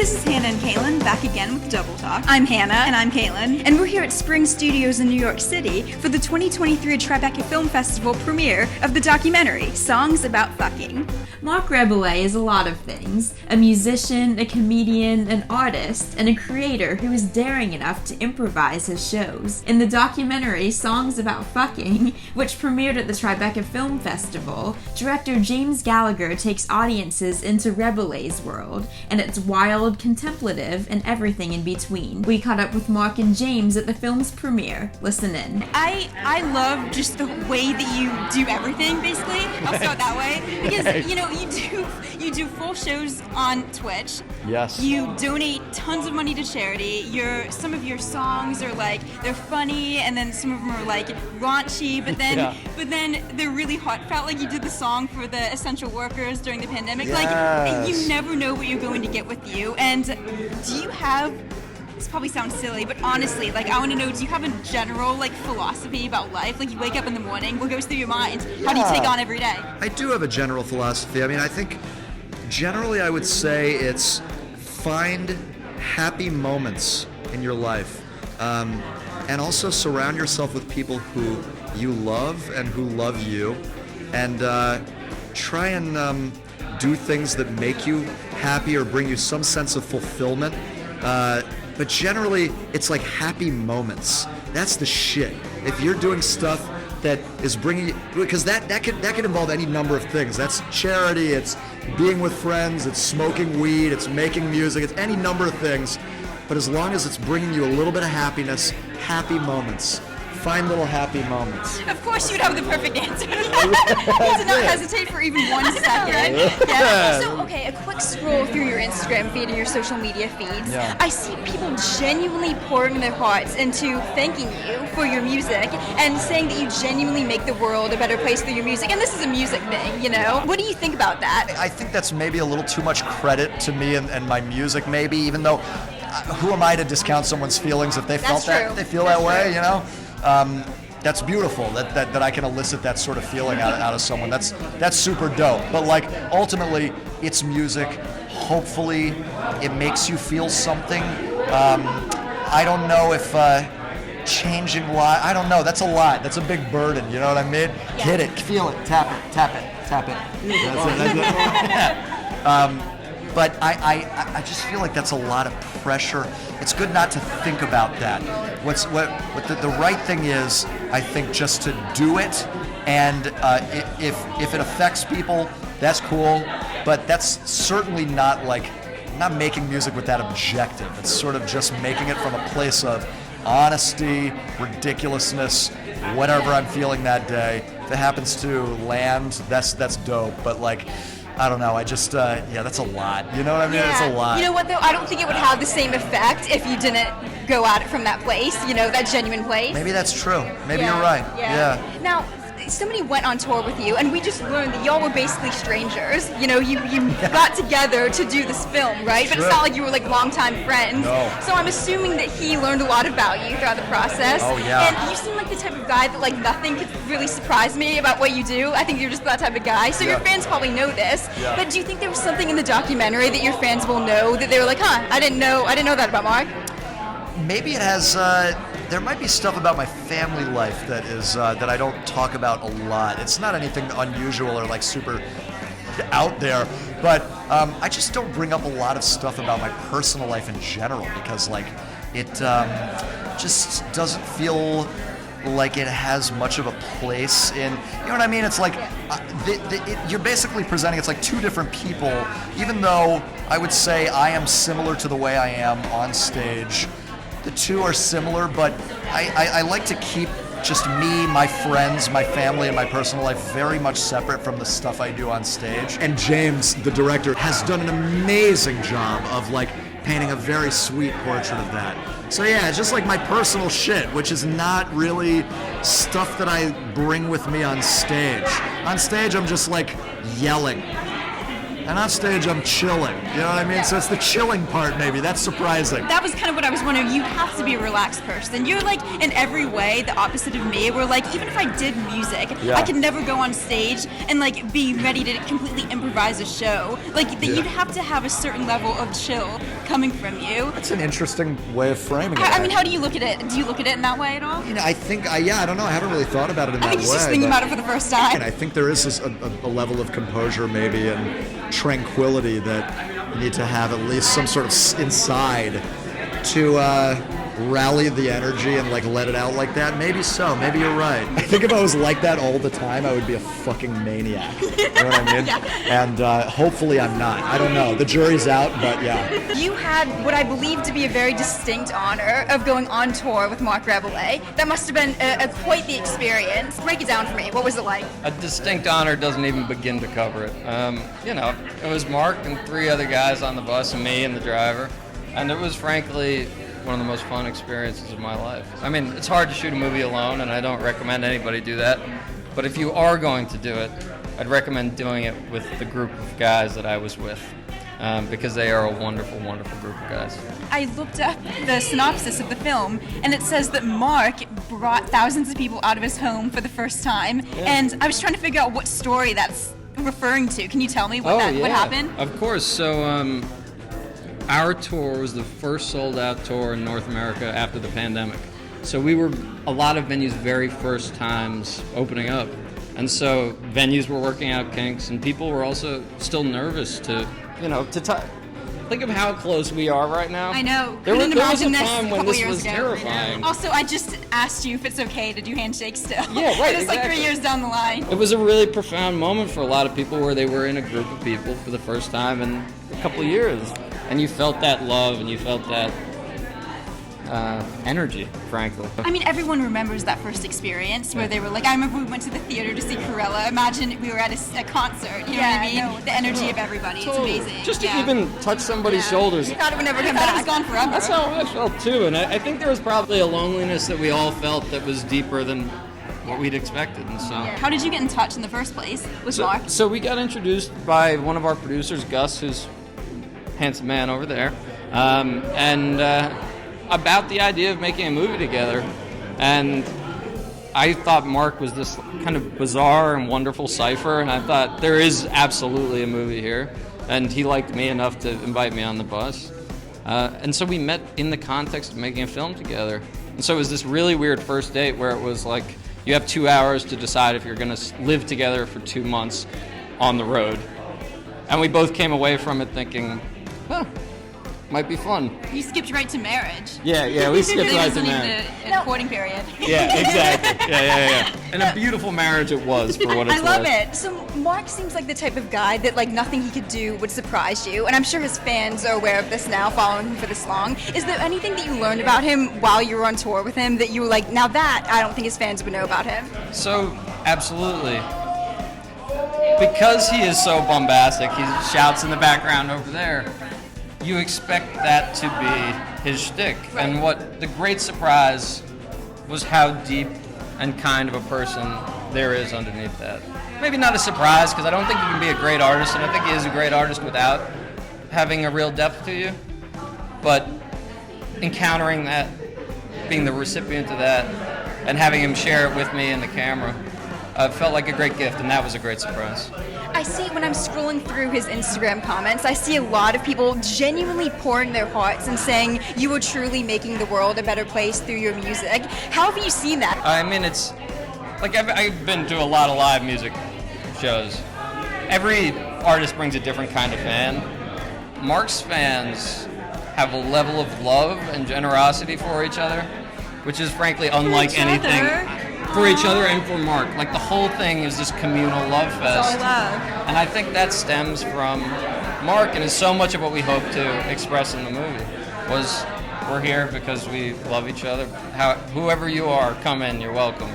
This is Hannah and Kaylin, back again with Double Talk. I'm Hannah. And I'm Kaylin. And we're here at Spring Studios in New York City for the 2023 Tribeca Film Festival premiere of the documentary, Songs About Fucking. Marc Rebillet is a lot of things. A musician, a comedian, an artist, and a creator who is daring enough to improvise his shows. In the documentary Songs About Fucking, which premiered at the Tribeca Film Festival, director James Gallagher takes audiences into Rebillet's world, and it's wild, contemplative, and everything in between. We caught up with Marc and James at the film's premiere. Listen in. I love just the way that you do everything, basically. I'll start that way. Because, you do full shows on Twitch. Yes. You donate tons of money to charity. Some of your songs are like, they're funny, and then some of them are like raunchy, but then they're really heartfelt. Like you did the song for the essential workers during the pandemic. Yes. Like you never know what you're going to get with you. And do you have, this probably sounds silly, but honestly, like I want to know, do you have a general like philosophy about life? Like you wake up in the morning, what goes through your mind? How do you take on every day? I do have a general philosophy. I mean, I think generally I would say it's find happy moments in your life, and also surround yourself with people who you love and who love you, and try and do things that make you happy or bring you some sense of fulfillment. But generally, it's like happy moments. That's the shit. If you're doing stuff that is bringing you, because that could involve any number of things. That's charity, it's being with friends, it's smoking weed, it's making music, it's any number of things. But as long as it's bringing you a little bit of happiness, happy moments. Find little happy moments. Of course you'd have the perfect answer to that. To not hesitate for even 1 second. Yeah. So, okay, a quick scroll through your Instagram feed and your social media feeds. Yeah. I see people genuinely pouring their hearts into thanking you for your music and saying that you genuinely make the world a better place through your music. And this is a music thing, you know? What do you think about that? I think that's maybe a little too much credit to me and my music, maybe, even though who am I to discount someone's feelings if they felt that, they feel that way, you know? That's beautiful that I can elicit that sort of feeling out of someone. That's super dope. But like ultimately, it's music. Hopefully, it makes you feel something. I don't know if changing lives. I don't know. That's a lot. That's a big burden. You know what I mean? Yeah. Hit it, feel it, tap it. That's it. But I just feel like that's a lot of pressure. It's good not to think about that. What the right thing is, I think, just to do it, and if it affects people, that's cool. But that's certainly not making music with that objective. It's sort of just making it from a place of honesty, ridiculousness, whatever I'm feeling that day. If it happens to land, that's dope. But like, I don't know, I just, that's a lot. You know what I mean? Yeah. It's a lot. You know what, though? I don't think it would have the same effect if you didn't go at it from that place, that genuine place. Maybe that's true. Maybe you're right. Yeah. Now, somebody went on tour with you, and we just learned that y'all were basically strangers. You got together to do this film, right? But it's not like you were like longtime friends. No. So I'm assuming that he learned a lot about you throughout the process. Oh, yeah. And you seem like the type of guy that like nothing could really surprise me about what you do. I think you're just that type of guy. So your fans probably know this. Yeah. But do you think there was something in the documentary that your fans will know that they were like, I didn't know that about Marc? Maybe it has. There might be stuff about my family life that is that I don't talk about a lot. It's not anything unusual or like super out there, but I just don't bring up a lot of stuff about my personal life in general because like it just doesn't feel like it has much of a place in, you know what I mean? It's like you're basically presenting, it's like two different people, even though I would say I am similar to the way I am on stage. The two are similar, but I like to keep just me, my friends, my family, and my personal life very much separate from the stuff I do on stage. And James, the director, has done an amazing job of like painting a very sweet portrait of that. So yeah, it's just like my personal shit, which is not really stuff that I bring with me on stage. On stage, I'm just like yelling. and on stage I'm chilling. You know what I mean? Yeah. So it's the chilling part, maybe. That's surprising. That was kind of what I was wondering. You have to be a relaxed person. You're like in every way the opposite of me. Where like even if I did music, Yeah. I could never go on stage and like be ready to completely improvise a show. Like you'd have to have a certain level of chill coming from you. That's an interesting way of framing it. I mean, how do you look at it? Do you look at it in that way at all? You know, I think, I don't know. I haven't really thought about it in I that think way. he's just thinking but- about it for the first time. And I think there is a level of composure maybe and tranquility that you need to have at least some sort of inside to rally the energy and like let it out like that. Maybe so. Maybe you're right. I think if I was like that all the time, I would be a fucking maniac. You know what I mean? Yeah. And hopefully I'm not. I don't know. The jury's out, but yeah. You had what I believe to be a very distinct honor of going on tour with Marc Rebillet. That must have been quite the experience. Break it down for me. What was it like? A distinct honor doesn't even begin to cover it. You know, it was Marc and 3 other guys on the bus and me and the driver. And it was frankly one of the most fun experiences of my life. I mean, it's hard to shoot a movie alone, and I don't recommend anybody do that. But if you are going to do it, I'd recommend doing it with the group of guys that I was with, because they are a wonderful, wonderful group of guys. I looked up the synopsis of the film, and it says that Marc brought thousands of people out of his home for the first time. And I was trying to figure out what story that's referring to. Can you tell me what happened? Of course. So our tour was the first sold-out tour in North America after the pandemic. So we were a lot of venues' very first times opening up. And so venues were working out kinks, and people were also still nervous to, you know, think of how close we are right now. I know. There was a imagine this time a when couple this years was ago. terrifying. Also, I just asked you if it's okay to do handshakes still. Yeah, right, It's like 3 exactly. years down the line. It was a really profound moment for a lot of people where they were in a group of people for the first time in a couple of years. And you felt that love and you felt that energy, frankly. I mean, everyone remembers that first experience where they were like, I remember we went to the theater to see Cruella. Imagine we were at a concert. You know what I mean? no, the energy of everybody. It's amazing. Just to even touch somebody's shoulders. You thought it would never I come thought it back. was gone forever. That's how I felt too, and I think there was probably a loneliness that we all felt that was deeper than what we'd expected, and so. How did you get in touch in the first place with Marc? So we got introduced by one of our producers, Gus, who's a handsome man over there, and about the idea of making a movie together, and I thought Marc was this kind of bizarre and wonderful cipher, and I thought there is absolutely a movie here, and he liked me enough to invite me on the bus. And so we met in the context of making a film together. And so it was this really weird first date where it was like, you have 2 hours to decide if you're going to live together for 2 months on the road. And we both came away from it thinking, huh, might be fun. You skipped right to marriage. Yeah, we skipped There right to wasn't even marriage. a courting period. Yeah, exactly. Yeah. And a beautiful marriage it was, for what it's I love worth. it. So Marc seems like the type of guy that like nothing he could do would surprise you, and I'm sure his fans are aware of this now, following him for this long. Is there anything that you learned about him while you were on tour with him that you were like, now that I don't think his fans would know about him? So, absolutely. Because he is so bombastic, he shouts in the background over there, you expect that to be his shtick. And what the great surprise was how deep and kind of a person there is underneath that. Maybe not a surprise, because I don't think you can be a great artist, and I think he is a great artist without having a real depth to you. But encountering that, being the recipient of that, and having him share it with me in the camera, felt like a great gift, and that was a great surprise. I see when I'm scrolling through his Instagram comments, I see a lot of people genuinely pouring their hearts and saying you are truly making the world a better place through your music. How have you seen that? I mean, it's like I've been to a lot of live music shows. Every artist brings a different kind of fan. Marc's fans have a level of love and generosity for each other, which is frankly unlike anything. For each other and for Marc. Like the whole thing is this communal love fest. It's all love. And I think that stems from Marc, and is so much of what we hope to express in the movie. Was we're here because we love each other. Whoever you are, come in, you're welcome.